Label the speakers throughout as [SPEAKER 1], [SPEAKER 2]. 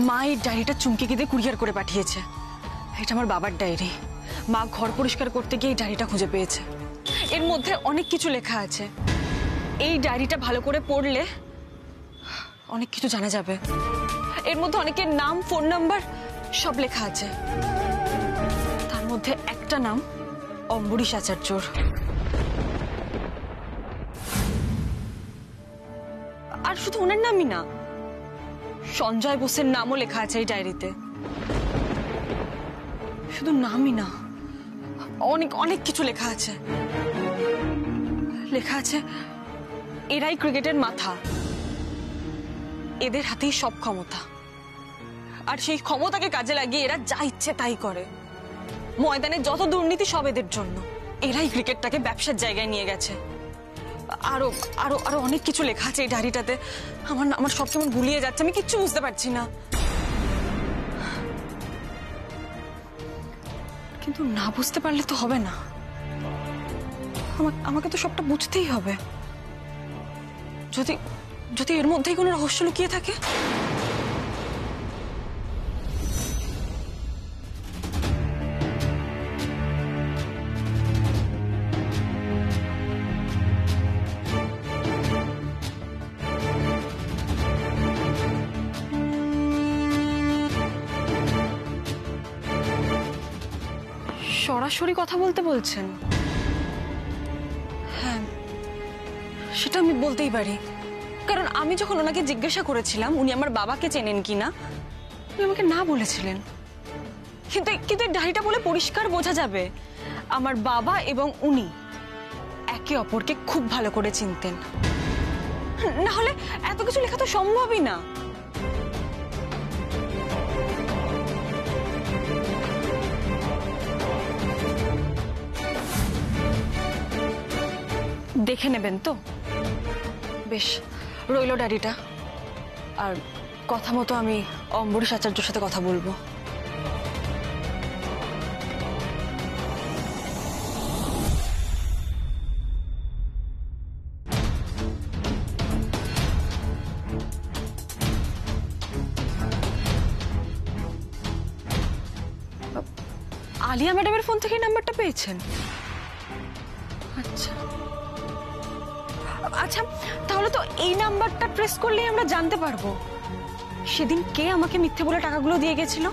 [SPEAKER 1] মা এই ডায়েরিটা চুমকিকে দিয়ে কুরিয়ার করে পাঠিয়েছে। এটা আমার বাবার ডায়েরি। মা ঘর পরিষ্কার করতে গিয়ে এই ডায়েরিটা খুঁজে পেয়েছে। এর মধ্যে অনেক কিছু লেখা আছে। এই ডায়েরিটা ভালো করে পড়লে অনেক কিছু জানা যাবে। এর মধ্যে অনেকের নাম, ফোন নাম্বার সব লেখা আছে। তার মধ্যে একটা নাম অম্বরীশ আচার্যর। আর শুধু ওনার নামই না, সঞ্জয় বোসের নামও লেখা আছে এই ডায়েরিতে। শুধু নামই না, অনেক অনেক কিছু লেখা আছে। লেখা আছে এরাই ক্রিকেটের মাথা, এদের হাতেই সব ক্ষমতা, আর সেই ক্ষমতাকে কাজে লাগিয়ে এরা যা ইচ্ছে তাই করে। ময়দানে যত দুর্নীতি সব এদের জন্য। এরাই ক্রিকেটটাকে ব্যবসার জায়গায় নিয়ে গেছে। আরো আরো আরো অনেক কিছু লেখা আছে এই ডায়েরিটাতে। আমার সব কেমন গুলিয়ে যাচ্ছে, আমি কিচ্ছু বুঝতে পারছি না। কিন্তু না বুঝতে পারলে তো হবে না, আমাকে তো সবটা বুঝতেই হবে। যদি যদি এর মধ্যেই কোনো রহস্য লুকিয়ে থাকে। সরাসরি কথা বলতে বলছেন? হ্যাঁ, সেটা আমি বলতেই পারি। কারণ আমি যখন ওনাকে জিজ্ঞাসা করেছিলাম উনি আমার বাবাকে চেনেন কিনা, উনি আমাকে না বলেছিলেন। কিন্তু ডায়েরিটা বলে পরিষ্কার বোঝা যাবে আমার বাবা এবং উনি একে অপরকে খুব ভালো করে চিনতেন। না হলে এত কিছু লেখা তো সম্ভবই না। দেখে নেবেন তো? বেশ, রইল ডায়েরিটা। আর কথা মতো আমি অম্বরীশ আচার্যর সাথে কথা বলবো। আলিয়া ম্যাডামের ফোন থেকে নাম্বারটা পেয়েছেন? আচ্ছা আচ্ছা, তাহলে তো এই নাম্বারটা প্রেস করলেই আমরা জানতে পারবো সেদিন কে আমাকে মিথ্যে বলে টাকাগুলো দিয়ে গেছিল।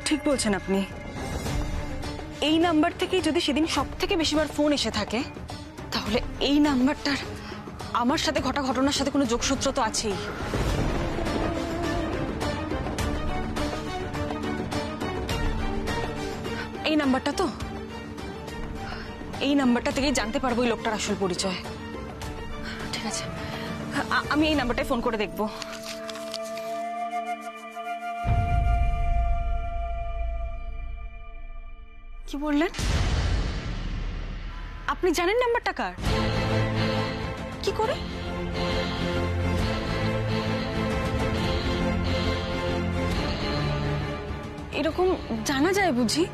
[SPEAKER 1] ঠিক বলছেন আপনি। এই নাম্বার থেকেই যদি সেদিন সব থেকে বেশিবার ফোন এসে থাকে, তাহলে এই নাম্বারটার আমার সাথে ঘটা ঘটনার সাথে কোনো যোগসূত্র তো আছেই। এই নাম্বারটা তো, এই নাম্বারটা থেকেই জানতে পারবো এই লোকটার আসল পরিচয়। ঠিক আছে, আমি এই নাম্বারটায় ফোন করে দেখব। কি বললেন? আপনি জানেন নাম্বারটা কার? কি করে? এরকম জানা যায় বুঝি?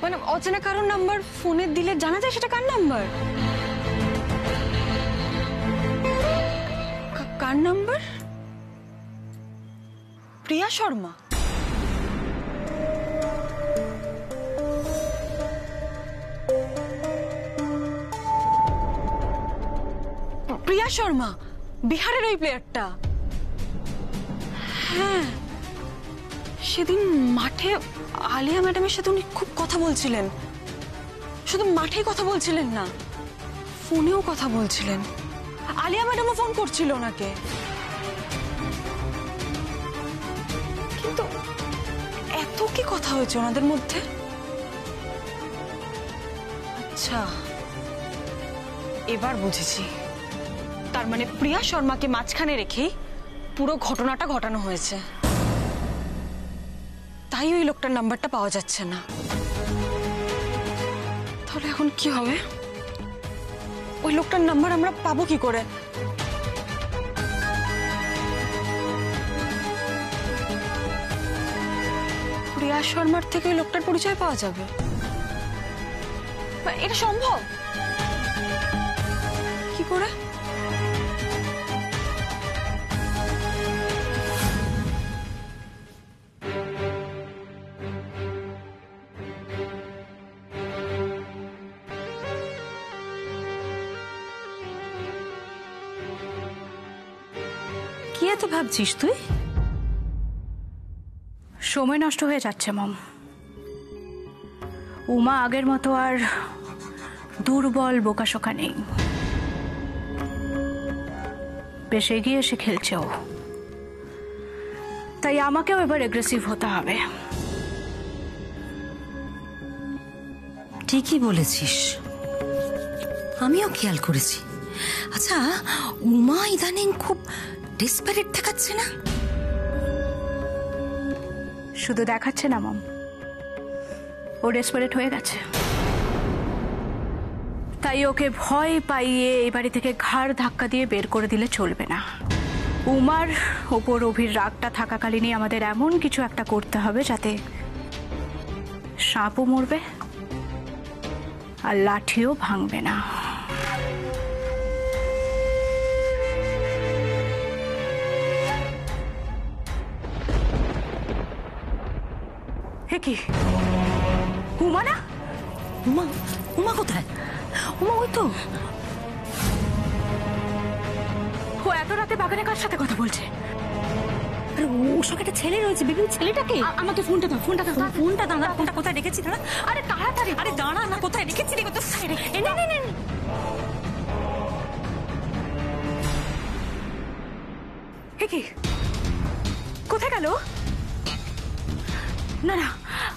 [SPEAKER 1] মানে অচেনা কারোর নাম্বার ফোনে দিলে জানা যায় সেটা কার নাম্বার? কার নাম্বার? প্রিয়া শর্মা। প্রিয়া শর্মা, বিহারের ওই প্লেয়ারটা। হ্যাঁ, সেদিন মাঠে আলিয়া ম্যাডামের সাথে উনি খুব কথা বলছিলেন। শুধু মাঠেই কথা বলছিলেন না, ফোনেও কথা বলছিলেন। আলিয়া ম্যাডামও ফোন করছিল ওনাকে। কিন্তু এত কি কথা হয়েছে ওনাদের মধ্যে? আচ্ছা, এবার বুঝেছি। তার মানে প্রিয়া শর্মাকে মাঝখানে রেখেই পুরো ঘটনাটা ঘটানো হয়েছে। তাই ওই লোকটার নাম্বারটা পাওয়া যাচ্ছে না। তাহলে এখন কি হবে? ওই লোকটার নাম্বার আমরা পাবো কি করে? প্রিয়া শর্মার থেকে ওই লোকটার পরিচয় পাওয়া যাবে? এটা সম্ভব কি করে?
[SPEAKER 2] কি এত ভাবছিস তুই? সময় নষ্ট হয়ে যাচ্ছে মম। উমা আগের মতো আর দুর্বল বোকাশোকা নেই, বেশ এগিয়ে এসে খেলছে ও। তাই আমাকেও এবার এগ্রেসিভ হতে হবে।
[SPEAKER 3] ঠিকই বলেছিস, আমিও খেয়াল করেছি। আচ্ছা, উমা ইদানিং খুব ডেসপারেট দেখাচ্ছে না?
[SPEAKER 2] শুধু দেখাচ্ছে না মম, ও ডেসপারেট হয়ে গেছে। তাই ওকে ভয় পাইয়ে এই বাড়ি থেকে ঘাড় ধাক্কা দিয়ে বের করে দিলে চলবে না। উমার ওপর অভির রাগটা থাকাকালীনই আমাদের এমন কিছু একটা করতে হবে যাতে সাপও মরবে আর লাঠিও ভাঙবে না। হে কি, উমা না?
[SPEAKER 3] উমা? উমা কোথায়? উমা ওই তো।
[SPEAKER 2] ও এত রাতে বাগানে কার সাথে কথা বলছে?
[SPEAKER 3] আরে ওর সঙ্গে একটা ছেলে রয়েছে, বেবি। ছেলেটাকে
[SPEAKER 2] আমাকে ফোনটা দাও, ফোনটা দাও,
[SPEAKER 3] ফোনটা দাঁড়া। ফোনটা কোথায় রেখেছি? দাঁড়া।
[SPEAKER 2] আরে তাড়াতাড়ি।
[SPEAKER 3] আরে দাঁড়া না, কোথায় রেখেছি রে? কোথায় রে?
[SPEAKER 2] হে কি, কোথায় গেল? না না,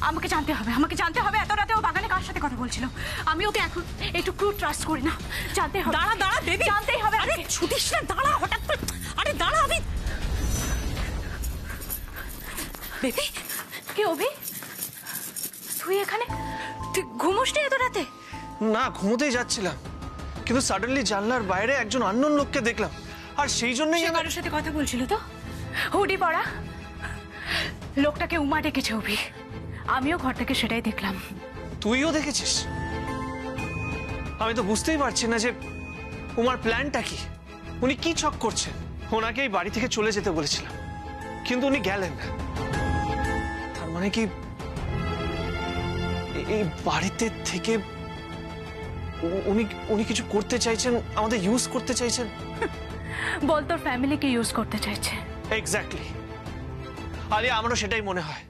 [SPEAKER 2] আমাকে জানতে হবে, আমাকে জানতে হবে এত রাতে ও বাগানে কার সাথে কথা বলছিল। আমি ওকে এখন একটু ট্রাস্ট করি না, জানতে হবে।
[SPEAKER 3] দাঁড়া দাঁড়া বেবি,
[SPEAKER 2] জানতেই হবে।
[SPEAKER 3] আরে ছুটিস না, দাঁড়া। হঠাৎ করে আরে দাঁড়া। আমি বেবি।
[SPEAKER 2] কি অভি, তুই এখানে? তুই ঘুমোসনি এত রাতে?
[SPEAKER 4] না, ঘুমোতেই যাচ্ছিলাম, কিন্তু সাডেনলি জানলার বাইরে একজন আননোন লোককে দেখলাম, আর সেই জন্যই
[SPEAKER 2] সে কারোর সাথে কথা বলছিল তো, হুডি পরা লোকটাকে উমা ডেকেছে অভি। আমিও ঘর থেকে সেটাই দেখলাম।
[SPEAKER 4] তুইও দেখেছিস? আমি তো বুঝতেই পারছি না যে উমার প্ল্যানটা কি, উনি কি ছক করছেন। ওনাকে এই বাড়ি থেকে চলে যেতে বলেছিলাম, কিন্তু উনি গেলেন না। তার মানে কি এই বাড়িতে থেকে উনি কিছু করতে চাইছেন, আমাদের ইউজ করতে চাইছেন?
[SPEAKER 2] বল, তোর ফ্যামিলিকে ইউজ করতে চাইছে।
[SPEAKER 4] এক্স্যাক্টলি আলিয়া, আমারও সেটাই মনে হয়।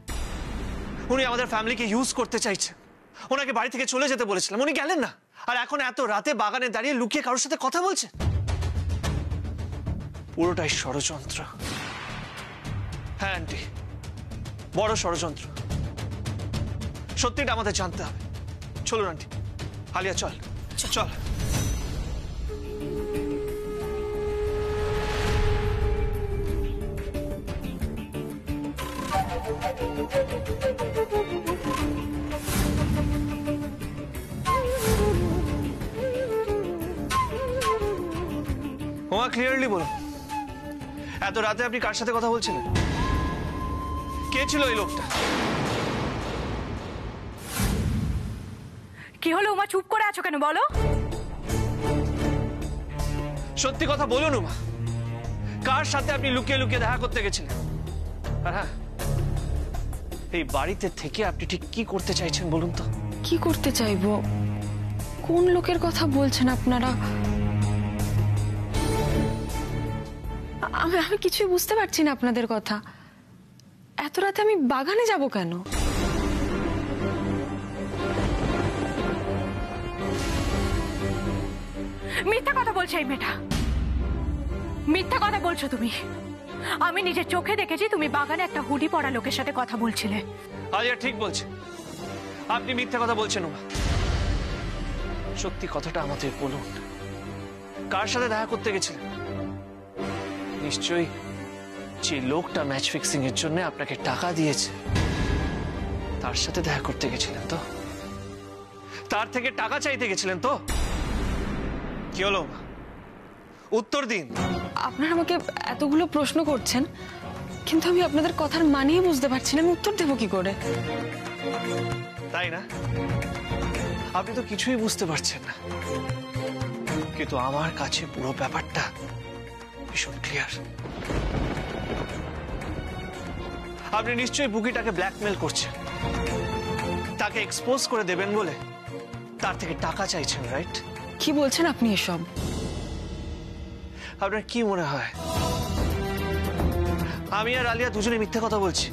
[SPEAKER 4] উনি আমাদের ফ্যামিলিকে ইউজ করতে চাইছেন। ওনাকে বাড়ি থেকে চলে যেতে বলেছিলাম, উনি গেলেন না, আর এখন এত রাতে বাগানে দাঁড়িয়ে লুকিয়ে কারোর সাথে কথা বলছেন। পুরোটাই ষড়যন্ত্র। হ্যাঁ আন্টি, বড় ষড়যন্ত্র। সত্যিটা আমাদের জানতে হবে। চলুন আন্টি, আলিয়া চল চল। ওমা, ক্লিয়ারলি বলুন, এত রাতে আপনি কার সাথে কথা বলছিলেন? কে ছিল এই লোকটা?
[SPEAKER 2] কি হলো উমা, চুপ করে আছো কেন বলো?
[SPEAKER 4] সত্যি কথা বলুন উমা, কার সাথে আপনি লুকিয়ে লুকিয়ে দেখা করতে গেছিলেন? আর হ্যাঁ, এই বাড়িতে থেকে আপনি ঠিক কি করতে চাইছেন বলুন তো?
[SPEAKER 1] কি করতে চাইবো? কোন লোকের কথা বলছেন আপনারা? আমি কিছুই বুঝতে পারছি না আপনাদের কথা। এত রাতে আমি বাগানে যাব কেন?
[SPEAKER 2] মিথ্যা কথা বলছে এই মেয়েটা, মিথ্যা কথা বলছো তুমি। আমি নিজের চোখে দেখেছি তুমি বাগানে একটা হুডি পরা লোকের সাথে কথা বলছিলে।
[SPEAKER 4] আলিয়া ঠিক বলছে, আপনি মিথ্যা কথা বলছেন উমা। সত্যি কথাটা আমাদের বলুন, কার সাথে দেখা করতে গেছিলেন? নিশ্চয়ই যে লোকটা ম্যাচ ফিক্সিং এর জন্য আপনাকে টাকা দিয়েছে, তার সাথে দেখা করতে গেছিলেন তো? তার থেকে টাকা চাইতে গেছিলেন তো? কি হলো উমা, উত্তর দিন।
[SPEAKER 1] আপনারা আমাকে এতগুলো প্রশ্ন করছেন, কিন্তু আমি আপনাদের কথার মানেই বুঝতে পারছি না, আমি উত্তর দেবো কি করে?
[SPEAKER 4] তাই না? আপনি তো কিছুই বুঝতে পারছেন না, কিন্তু আমার কাছে পুরো ব্যাপারটা ভীষণ ক্লিয়ার। আপনি নিশ্চয়ই বুকিটাকে ব্ল্যাকমেল করছেন, তাকে এক্সপোজ করে দেবেন বলে তার থেকে টাকা চাইছেন, রাইট?
[SPEAKER 1] কি বলছেন আপনি এসব?
[SPEAKER 4] আপনার কি মনে হয় আমি আর আলিয়া দুজনে মিথ্যে কথা বলছি?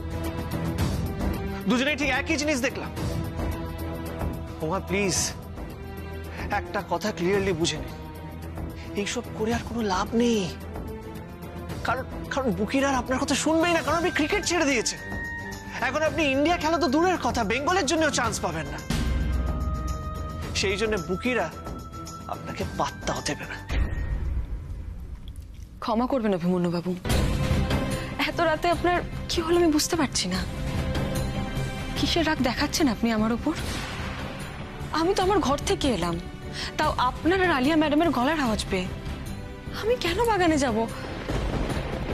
[SPEAKER 4] দুজনেই ঠিক একই জিনিস দেখলাম। ওমা প্লিজ, একটা কথা ক্লিয়ারলি বুঝে নিন, এইসব করে আর কোনো লাভ নেই। কারণ কারণ বুকির আর আপনার কথা শুনবেই না, কারণ আপনি ক্রিকেট ছেড়ে দিয়েছেন। এখন আপনি ইন্ডিয়া খেলা তো দূরের কথা, বেঙ্গলের জন্যও চান্স পাবেন না। সেই জন্য বুকিরা আপনাকে পাত্তাও দেবে না।
[SPEAKER 1] ক্ষমা করবেন অভিমন্যু বাবু, এত রাতে আপনার কি হলো আমি বুঝতে পারছি না। কিসের রাগ দেখাচ্ছেন আপনি আমার উপর? আমি তো আমার ঘর থেকে এলাম, তাও আপনার আর আলিয়া ম্যাডামের গলার আওয়াজ পেয়ে। আমি কেন বাগানে যাব?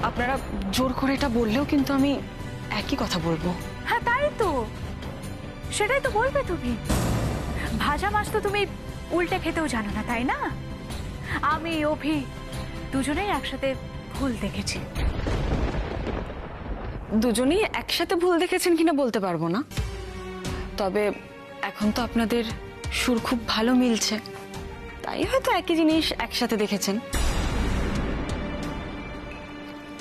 [SPEAKER 1] আপনারা জোর করে এটা বললেও কিন্তু আমি একই কথা বলবো।
[SPEAKER 2] হ্যাঁ তাই তো, সেটাই তো বলবে তুমি। ভাজা মাছ তো তুমি উল্টে খেতেও জানো না, তাই না? আমি অভি দুজনেই একসাথে ভুল দেখেছি।
[SPEAKER 1] দুজনেই একসাথে ভুল দেখেছেন কিনা বলতে পারবো না, তবে এখন তো আপনাদের সুর খুব ভালো মিলছে, তাই হয়তো একই জিনিস একসাথে দেখেছেন।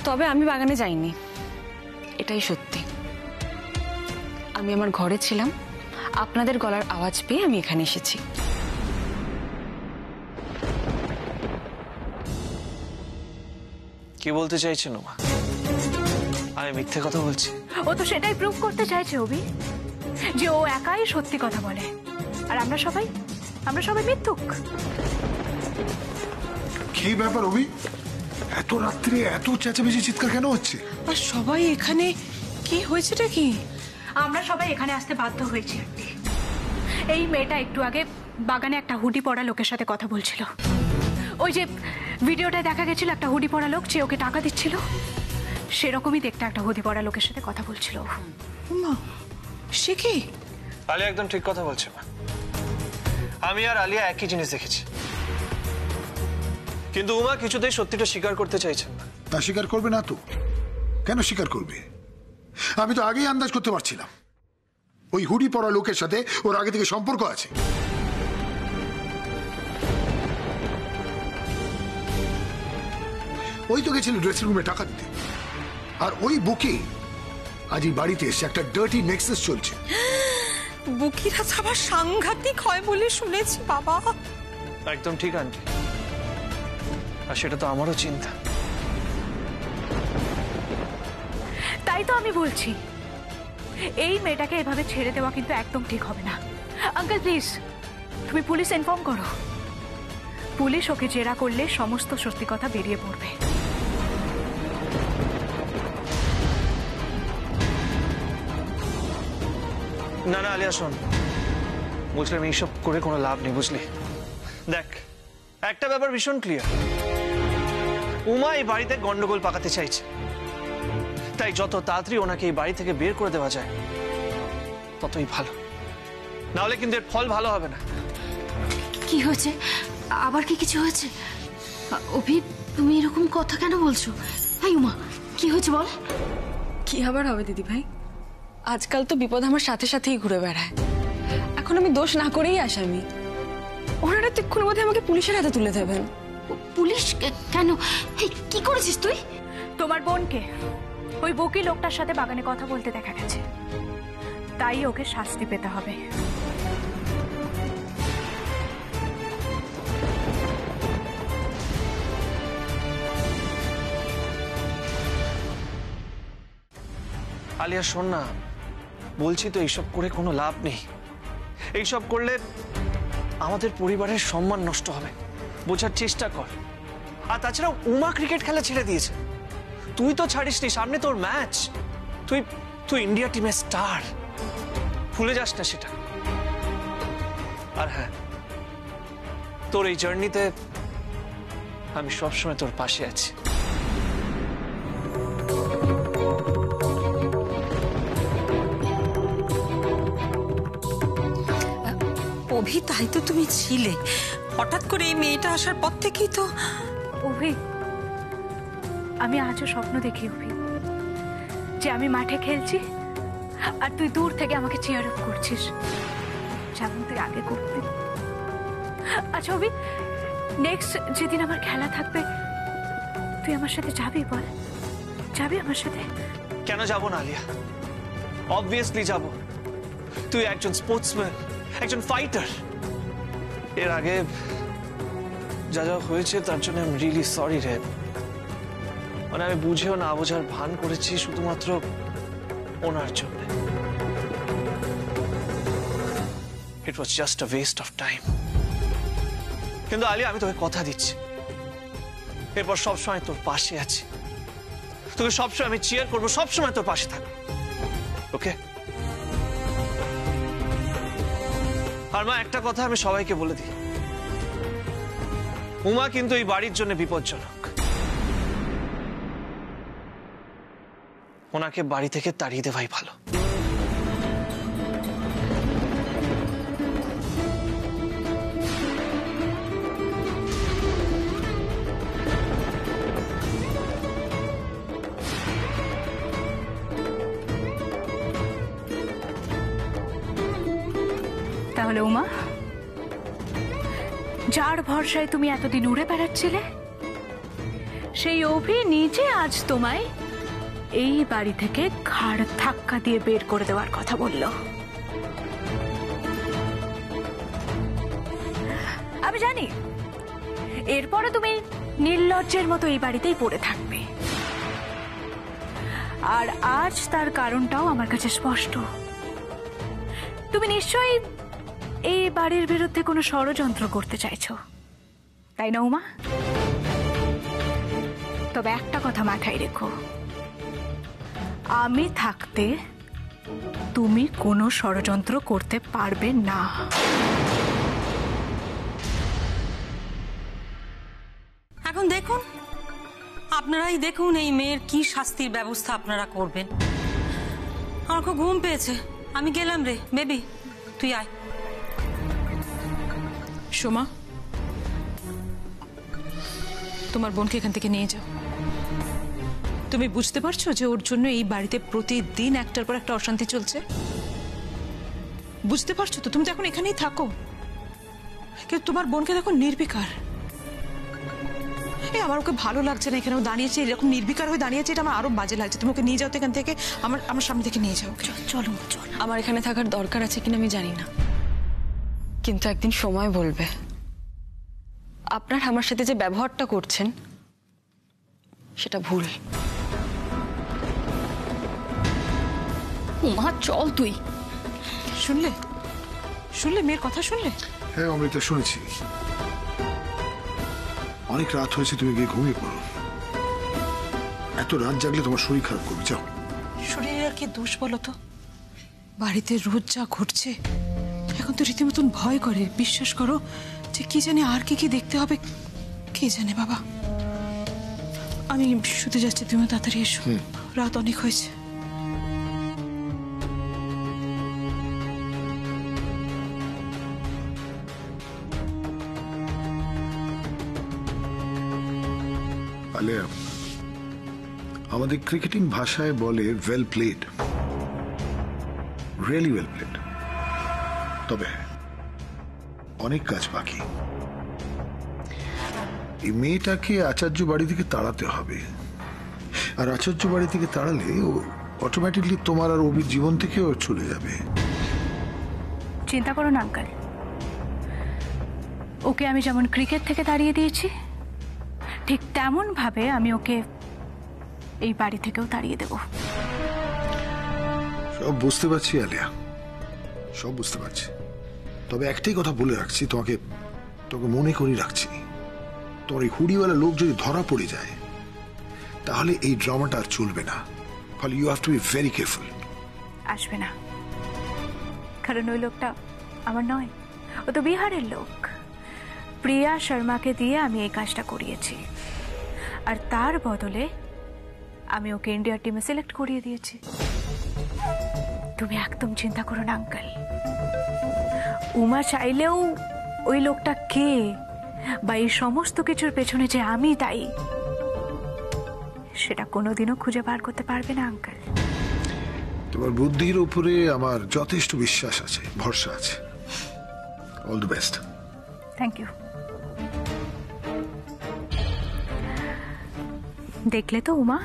[SPEAKER 1] তবে আমি বাগানে যাইনি, এটাই সত্যি। আমি আমার ঘরে ছিলাম, আপনাদের গলার আওয়াজ পেয়ে আমি এখানে এসেছি।
[SPEAKER 4] কি বলতে চাইছেন ওমা? আমি মিথ্যে কথা বলছি?
[SPEAKER 2] ও তো সেটাই প্রুভ করতে চাইছে অভি, যে ও একাই সত্যি কথা বলে আর আমরা সবাই মিথ্যুক।
[SPEAKER 5] কি ব্যাপার অভি, এত রাত্রে এত চেঁচামেচি চিৎকার কেন হচ্ছে?
[SPEAKER 6] আর সবাই এখানে, কি হয়েছেটা কি?
[SPEAKER 2] আমরা সবাই এখানে আসতে বাধ্য হয়েছি আন্টি। এই মেয়েটা একটু আগে বাগানে একটা হুডি পরা লোকের সাথে কথা বলছিল। ওই যে ভিডিওটায় দেখা গেছিল একটা হুডি পরা লোক যে ওকে টাকা দিচ্ছিল, সেরকমই দেখতে একটা হুডি পরা লোকের সাথে কথা বলছিল।
[SPEAKER 6] মা, সে কি?
[SPEAKER 4] আলিয়া একদম ঠিক কথা বলছে মা। আমি আর আলিয়া একই জিনিস দেখেছি, কিন্তু উমা কিছুতেই সত্যিটা স্বীকার করতে চাইছেন না।
[SPEAKER 5] তা স্বীকার করবে না তো? কেন স্বীকার করবে? আমি তো আগেই আন্দাজ করতে পারছিলাম ওই হুডি পরা লোকের সাথে ওর আগে থেকে সম্পর্ক আছে। ওই তো গেছিল ড্রেসিং রুমে টাকা দিতে, আর ওই বুকে আজই বাড়িতে এসে একটা ডার্টি নেক্সাস চলছে।
[SPEAKER 6] বুকিরা আবার সাংঘাতিক হয় বলে শুনেছি বাবা।
[SPEAKER 4] একদম ঠিক আন্টি, আর সেটা তো আমারও চিন্তা।
[SPEAKER 2] তাই তো আমি বলছি, এই মেয়েটাকে এভাবে ছেড়ে দেওয়া কিন্তু একদম ঠিক হবে না। আঙ্কেল প্লিজ, তুমি পুলিশ ইনফর্ম করো। পুলিশ ওকে জেরা করলে সমস্ত সত্যি কথা বেরিয়ে পড়বে।
[SPEAKER 4] না না আলিয়া শোন, বলছিলাম এইসব করে কোনো লাভ নেই, বুঝলি? দেখ, একটা ব্যাপার ভীষণ ক্লিয়ার, উমা এই বাড়িতে গন্ডগোল পাকাতে চাইছে, তাই যত তাড়াতাড়ি ওনাকে এই বাড়ি থেকে বের করে দেওয়া যায় ততই ভালো, নাহলে কিন্তু এর ফল ভালো হবে না।
[SPEAKER 3] কি হয়েছে? আবার কি কিছু হয়েছে? অভি, তুমি এরকম কথা কেন বলছো? এই উমা, কি হয়েছে বল?
[SPEAKER 1] কি আবার হবে দিদি ভাই? আজকাল তো বিপদ আমার সাথে সাথেই ঘুরে বেড়ায়। এখন আমি দোষ না করেই আসামি। ওনারা তো এক্ষুনি বোধহয় আমাকে পুলিশের হাতে তুলে দেবেন।
[SPEAKER 3] পুলিশ কেন? এই কি করেছিস তুই?
[SPEAKER 2] তোমার বোনকে ওই বকি লোকটার সাথে বাগানে কথা বলতে দেখা গেছে, তাই ওকে শাস্তি পেতে হবে।
[SPEAKER 4] আলিয়া শোন না, বলছি তো এইসব করে কোনো লাভ নেই। এইসব করলে আমাদের পরিবারের সম্মান নষ্ট হবে, বোঝার চেষ্টা কর। আর তাছাড়া উমা ক্রিকেট খেলা ছেড়ে দিয়েছে, তুই তো ছাড়িসনি, সামনে তোর ম্যাচ। তুই তুই ইন্ডিয়া টিমের স্টার, ভুলে যাস না সেটা। আর হ্যাঁ, তোর এই জার্নিতে আমি সবসময় তোর পাশে আছি।
[SPEAKER 3] অভি, তাই তো তুমি ছিলে। হঠাৎ করে এই মেয়েটা আসার পর থেকেই তো।
[SPEAKER 2] অভি, আমি আজও স্বপ্ন দেখি অভি, যে আমি মাঠে খেলছি আর তুই দূর থেকে আমাকে চিয়ার আপ করছিস, যেমন তুই আগে করতি। আচ্ছা অভি, নেক্সট যেদিন আমার খেলা থাকবে তুই আমার সাথে যাবি? বল, যাবি আমার সাথে?
[SPEAKER 4] কেন যাব না আলিয়া? অবভিয়াসলি যাব। তুই একজন স্পোর্টসম্যান, একজন ফাইটার। এর আগে যা যা হয়েছে তার জন্য আই এম রিয়েলি সরি রে। মানে আমি বুঝেও না বোঝার ভান করেছি শুধুমাত্র ওনার জন্য। It was just a waste of time. কিন্তু আলিয়া, আমি তোকে কথা দিচ্ছি, এরপর সবসময় তোর পাশে আছি। তোকে সবসময় আমি চিয়ার করবো, সবসময় তোর পাশে থাকবো, ওকে? আর মা, একটা কথা আমি সবাইকে বলে দিই, উমা কিন্তু এই বাড়ির জন্য বিপজ্জনক। ওনাকে বাড়ি থেকে তাড়িয়ে দেওয়াই ভালো।
[SPEAKER 2] তাহলে উমা, যার ভরসায় তুমি এতদিন উড়ে বেড়াচ্ছিলে, সেই অভি নিজে আজ তোমায় এই বাড়ি থেকে ঘাড় ধাক্কা দিয়ে বের করে দেওয়ার কথা বলল। আমি জানি এরপরে তুমি নির্লজ্জের মতো এই বাড়িতেই পড়ে থাকবে, আর আজ তার কারণটাও আমার কাছে স্পষ্ট। তুমি নিশ্চয়ই এই বাড়ির বিরুদ্ধে কোনো ষড়যন্ত্র করতে চাইছো, তাই না উমা? তবে একটা কথা মাথায় রেখো, আমি থাকতে তুমি কোনো ষড়যন্ত্র করতে পারবে না।
[SPEAKER 3] এখন দেখুন, আপনারাই দেখুন এই মেয়ের কি শাস্তির ব্যবস্থা আপনারা করবেন। আমার খুব ঘুম পেয়েছে, আমি গেলাম রে। বেবি, তুই আয়।
[SPEAKER 6] সোমা, তোমার বোনকে এখান থেকে নিয়ে যাও। তুমি বুঝতে পারছো যে ওর জন্য এই বাড়িতে প্রতিদিন একটার পর একটা অশান্তি চলছে? বুঝতে পারছো তো? তুমি তো এখন এখানেই থাকো, কিন্তু তোমার বোনকে দেখো নির্বিকার। আমার ওকে ভালো লাগছে না এখানে দাঁড়িয়েছে, এরকম নির্বিকার হয়ে দাঁড়িয়েছে, এটা আমার আরো বাজে লাগছে। তুমি ওকে নিয়ে যাও তো এখান থেকে, আমার সামনে থেকে নিয়ে যাও।
[SPEAKER 1] চলো চলো। আমার এখানে থাকার দরকার আছে কিনা আমি জানি না, কিন্তু একদিন সময় বলবে। আপনার আমার সাথে যে ব্যবহারটা করছেন সেটা ভুল। উমা, চল তুই।
[SPEAKER 6] শুনলে শুনলে মেয়ের কথা শুনলে?
[SPEAKER 5] হ্যাঁ অমৃতা, শুনেছি। অনেক রাত হয়েছে, তুমি গিয়ে ঘুমিয়ে পড়ো। এত রাত জাগলে তোমার শরীর খারাপ করবে, যাও।
[SPEAKER 6] শরীরের আর কি দোষ বলো তো? বাড়িতে রোজ যা ঘটছে এখন তো রীতিমতন ভয় করে। বিশ্বাস করো যে কি জানে আর কি কি দেখতে হবে, কে জানে বাবা। আমি শুতে যাচ্ছি, তুমি তাড়াতাড়ি এসো, রাত অনেক হয়েছে।
[SPEAKER 5] আলিয়া, আমাদের ক্রিকেটিং ভাষায় বলে well played, really well played. তবে অনেক কাজ বাকি। এই মেয়েটাকে আচার্য বাড়ি থেকে তাড়াতে হবে, আর আচার্য বাড়ি থেকে তাড়ালে ও অটোমেটিকলি তোমার আর অভির জীবন থেকে ও চলে যাবে।
[SPEAKER 2] চিন্তা করো না আঙ্কেল, ওকে আমি যেমন ক্রিকেট থেকে তাড়িয়ে দিয়েছি, ঠিক তেমন ভাবে আমি ওকে এই বাড়ি থেকেও তাড়িয়ে দেব।
[SPEAKER 5] সব বুঝতে পারছি আলিয়া, সব বুঝতে পারছি। তবে একটাই কথা বলে রাখছি তোমাকে, তোকে মনে করে রাখছি, তোমার এই হুড়িওয়ালা লোক যদি ধরা পড়ে যায় তাহলে এই ড্রামাটা আর চলবে না। ফলে you have to be very careful.
[SPEAKER 2] আসবে না, কারণ ওই লোকটা আমার নয়, ও তো বিহারের লোক। প্রিয়া শর্মাকে দিয়ে আমি এই কাজটা করিয়েছি, আর তার বদলে আমি ওকে ইন্ডিয়ার টিমে সিলেক্ট করিয়ে দিয়েছি। তুমি একদম চিন্তা করো না আঙ্কেল, উমা চাইলেও ওই লোকটা কে বা এই সমস্ত কিছুর পেছনে যে আমি দায়ী সেটা কোনোদিনও খুঁজে বার করতে পারবে না আঙ্কেল।
[SPEAKER 5] তোমার বুদ্ধির উপরে আমার যথেষ্ট বিশ্বাস আছে, ভরসা আছে। All the best.
[SPEAKER 2] Thank you. দেখলে তো উমা,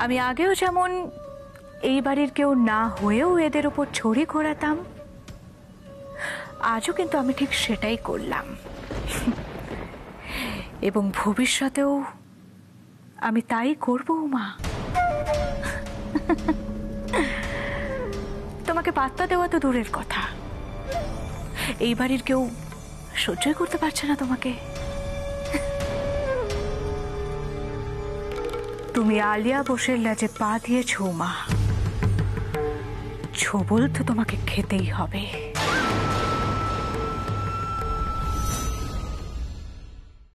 [SPEAKER 2] আমি আগেও যেমন এই বাড়ির কেউ না হয়েও এদের উপর ছড়ি ঘোরাতাম, আজও কিন্তু আমি ঠিক সেটাই করলাম। এবং ভবিষ্যতেও আমি তাই করব উমা। তোমাকে পাত্তা দেওয়া তো দূরের কথা, এই বাড়ির কেউ সহ্যই করতে পারছে না তোমাকে। তুমি আলিয়া বোসের লাজে পা দিয়েছো মা, ছোবল তো তোমাকে খেতেই হবে।